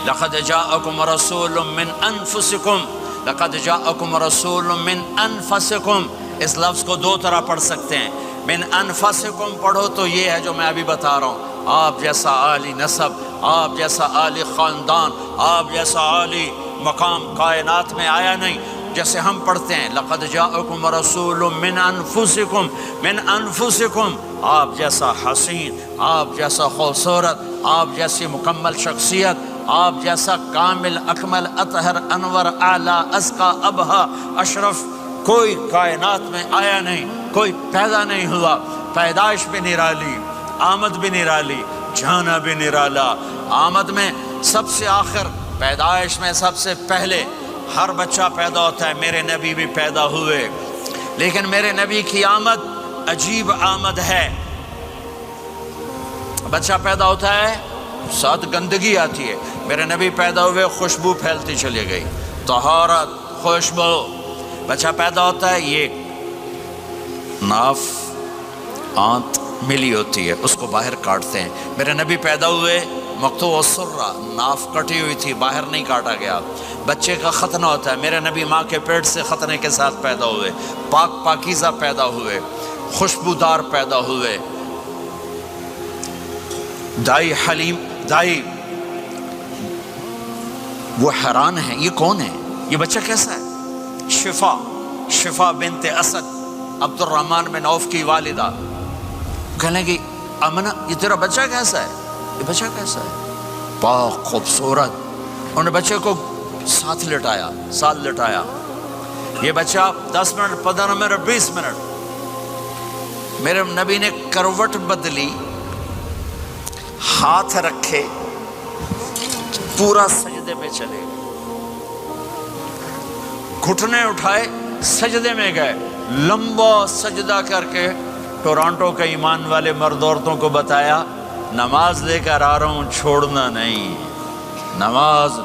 لقد جاءکم رسول من انفسکم، لقد جاءکم رسول من انفسکم، اس لفظ کو دو طرح پڑھ سکتے ہیں، من انفسکم پڑھو تو یہ ہے جو میں ابھی بتا رہا ہوں، آپ جیسا عالی نسب، آپ جیسا عالی خاندان، آپ جیسا عالی مقام کائنات میں آیا نہیں۔ جیسے ہم پڑھتے ہیں لقد جاءکم رسول من انفسکم، من انفسکم، آپ جیسا حسین، آپ جیسا خوبصورت، آپ جیسی مکمل شخصیت، آپ جیسا کامل اکمل اطہر انور اعلیٰ ازکیٰ ابہا اشرف کوئی کائنات میں آیا نہیں، کوئی پیدا نہیں ہوا۔ پیدائش بھی نرالی، آمد بھی نرالی، جانا بھی نرالا۔ آمد میں سب سے آخر، پیدائش میں سب سے پہلے۔ ہر بچہ پیدا ہوتا ہے، میرے نبی بھی پیدا ہوئے، لیکن میرے نبی کی آمد عجیب آمد ہے۔ بچہ پیدا ہوتا ہے، ساتھ گندگی آتی ہے، میرے نبی پیدا ہوئے، خوشبو پھیلتی چلی گئی، طہارت، خوشبو۔ بچہ پیدا ہوتا ہے، یہ ناف آنت ملی ہوتی ہے، اس کو باہر کاٹتے ہیں۔ میرے نبی پیدا ہوئے، مقطوع السرہ، ناف کٹی ہوئی تھی، باہر نہیں کاٹا گیا۔ بچے کا ختنہ ہوتا ہے، میرے نبی ماں کے پیٹ سے ختنے کے ساتھ پیدا ہوئے، پاک پاکیزہ پیدا ہوئے، خوشبودار پیدا ہوئے۔ دائی حلیم، دائی وہ حیران ہیں، یہ کون ہے، یہ بچہ کیسا ہے؟ شفا، شفا بنت اسد، عبد الرحمن بن عوف کی والدہ، کہنے لگی امنہ یہ تیرا بچہ کیسا ہے، یہ بچہ کیسا ہے، پاک خوبصورت۔ انہوں نے بچے کو ساتھ لٹایا، ساتھ لٹایا۔ یہ بچہ 10 منٹ، 15 منٹ، 20 منٹ، میرے نبی نے کروٹ بدلی، ہاتھ رکھے، پورا سجدے میں چلے، گھٹنے اٹھائے، سجدے میں گئے، لمبا سجدہ کر کے ٹورانٹو کے ایمان والے مرد عورتوں کو بتایا نماز لے کر آ رہا ہوں، چھوڑنا نہیں۔ نماز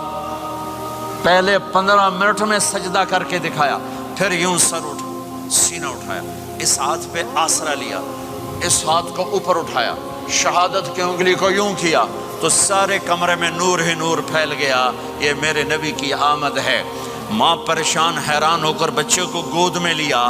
پہلے 15 منٹ میں سجدہ کر کے دکھایا، پھر یوں سر سینہ اٹھایا، اس ہاتھ پہ آسرا لیا، اس ہاتھ کو اوپر اٹھایا، شہادت کی انگلی کو یوں کیا تو سارے کمرے میں نور ہی نور پھیل گیا۔ یہ میرے نبی کی آمد ہے۔ ماں پریشان حیران ہو کر بچے کو گود میں لیا،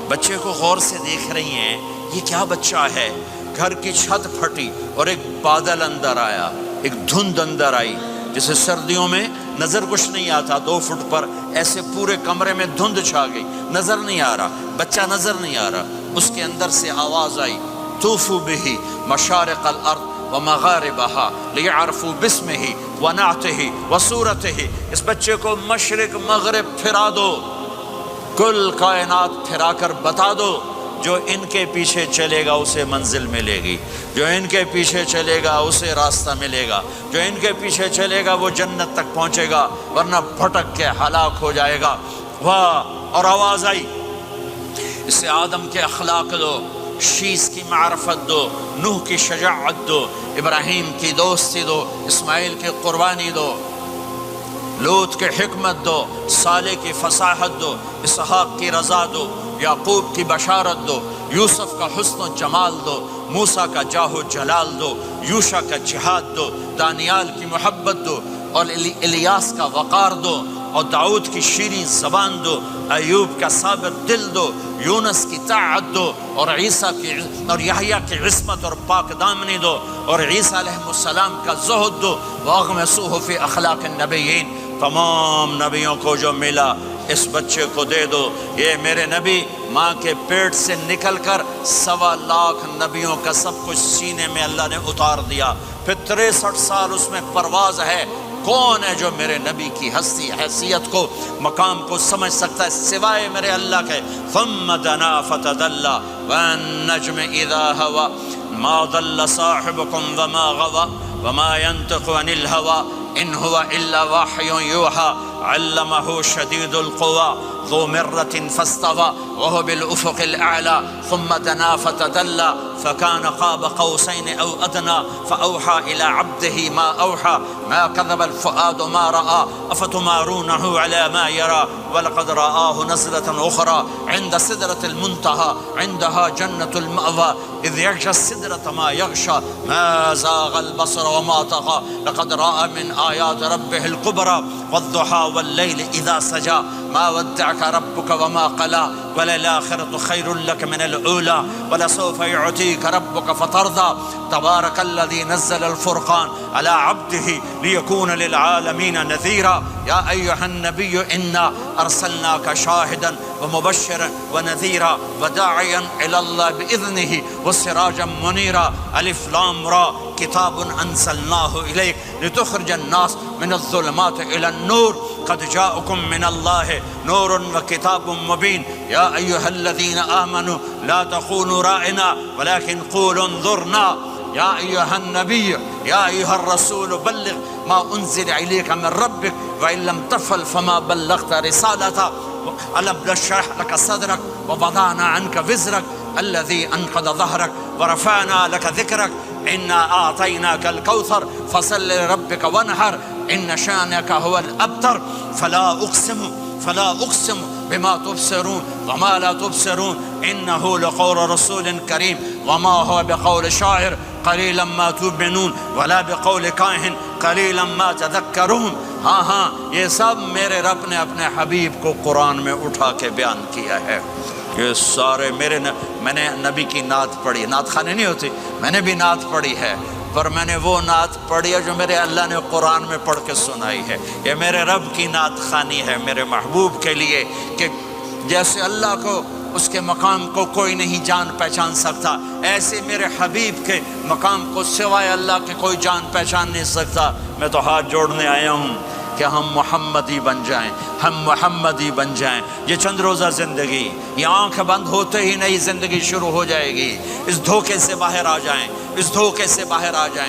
بچے کو غور سے دیکھ رہی ہیں، یہ کیا بچہ ہے۔ گھر کی چھت پھٹی اور ایک بادل اندر آیا، ایک دھند اندر آئی، جیسے سردیوں میں نظر کچھ نہیں آتا، 2 فٹ پر ایسے پورے کمرے میں دھند چھا گئی، نظر نہیں آ رہا، بچہ نظر نہیں آ رہا۔ اس کے اندر سے آواز آئی طوفوا بہ مشارق الارض ومغاربہا لیعرفوا باسمہ ونعتہ وصورتہ، اس بچے کو مشرق مغرب پھرا دو، کل کائنات پھرا کر بتا دو، جو ان کے پیچھے چلے گا اسے منزل ملے گی، جو ان کے پیچھے چلے گا اسے راستہ ملے گا، جو ان کے پیچھے چلے گا وہ جنت تک پہنچے گا، ورنہ بھٹک کے ہلاک ہو جائے گا۔ واہ! اور آواز آئی اسے آدم کے اخلاق دو، شیس کی معرفت دو، نوح کی شجاعت دو، ابراہیم کی دوستی دو، اسماعیل کی قربانی دو، لوط کی حکمت دو، صالح کی فصاحت دو، اسحاق کی رضا دو، یعقوب کی بشارت دو، یوسف کا حسن و جمال دو، موسیٰ کا جاہ و جلال دو، یوشع کا جہاد دو، دانیال کی محبت دو، اور الیاس کا وقار دو، اور داؤد کی شیریں زبان دو، ایوب کا ثابت دل دو، یونس کی طاعت دو، اور عیسیٰ کی اور یحییٰ کی عصمت اور پاک دامنی دو، اور عیسیٰ علیہ السلام کا زہد دو، وَأَغْمِسُوهُ فِي أَخْلَاقِ النَّبِيِّينَ۔ تمام نبیوں کو جو ملا اس بچے کو دے دو۔ یہ میرے نبی ماں کے پیٹ سے نکل کر 1.25 لاکھ نبیوں کا سب کچھ سینے میں اللہ نے اتار دیا، پھر 63 سال اس میں پرواز ہے۔ کون ہے جو میرے نبی کی ہستی حیثیت کو مقام کو سمجھ سکتا ہے سوائے میرے اللہ کے؟ ثم دنا فتدلى والنجم اذا هوى ما ضل صاحبكم وما غوى وما ينطق عن الهوى ان هو الا وحي يوحى علمه شديد القوى ذو مرة فاستوى وهو بالأفق الأعلى ثم دنا فتدلى فكان قاب قوسين أو أدنى فأوحى إلى عبده ما أوحى ما كذب الفؤاد ما رأى أفتمارونه على ما يرى ولقد رآه نزلة أخرى عند سدرة المنتهى عندها جنة المأوى إذ يغشى السدرة ما يغشى ما زاغ البصر وما طغى لقد رأى من آيات ربه الكبرى والضحى والليل إذا سجى ما ودعك ربك وما قلى وللآخرة خير لك من الأولى ولسوف يعطيك ربك فترضى تبارك الذي نزل الفرقان على عبده ليكون للعالمين نذيرا يا أيها النبي إنا أرسلناك شاهدا ومبشرا ونذيرا وداعيا إلى الله بإذنه وسراجا منيرا ألف لام را كتاب أنزلناه إليك لتخرج الناس من الظلمات إلى النور قد جاءكم من الله نور وكتاب مبين يا أيها الذين آمنوا لا تقولوا رائنا ولكن قولوا انظرنا يا أيها النبي يا أيها الرسول بلغ ما أنزل إليك من ربك وإن لم تفعل فما بلغت رسالته ألم نشرح لك صدرك ووضعنا عنك وزرك الذي أنقض ظهرك ورفعنا لك ذكرك إنا أعطيناك الكوثر فصل لربك وانحر إن شانك هو الأبتر فلا أقسم بما تبصرون وما لا تبصرون إنه لقول رسول كريم وما هو بقول شاعر قليلا ما تؤمنون ولا بقول کاہن قلیلا ما تذکرون ہاں یہ سب میرے رب نے اپنے حبیب کو قرآن میں اٹھا کے بیان کیا ہے یہ سارے میں نے نبی کی نعت پڑھی نعت خانے نہیں ہوتی میں نے بھی نعت پڑھی ہے پر میں نے وہ نعت پڑھی ہے جو میرے اللہ نے قرآن میں پڑھ کے سنائی ہے یہ میرے رب کی نعت خوانی ہے میرے محبوب کے لیے کہ جیسے اللہ کو اس کے مقام کو کوئی نہیں جان پہچان سکتا ایسے میرے حبیب کے مقام کو سوائے اللہ کے کوئی جان پہچان نہیں سکتا میں تو ہاتھ جوڑنے آیا ہوں کہ ہم محمدی بن جائیں ہم محمدی بن جائیں یہ چند روزہ زندگی یہ آنکھ بند ہوتے ہی نئی زندگی شروع ہو جائے گی اس دھوکے سے باہر آ جائیں اس دھوکے سے باہر آ جائیں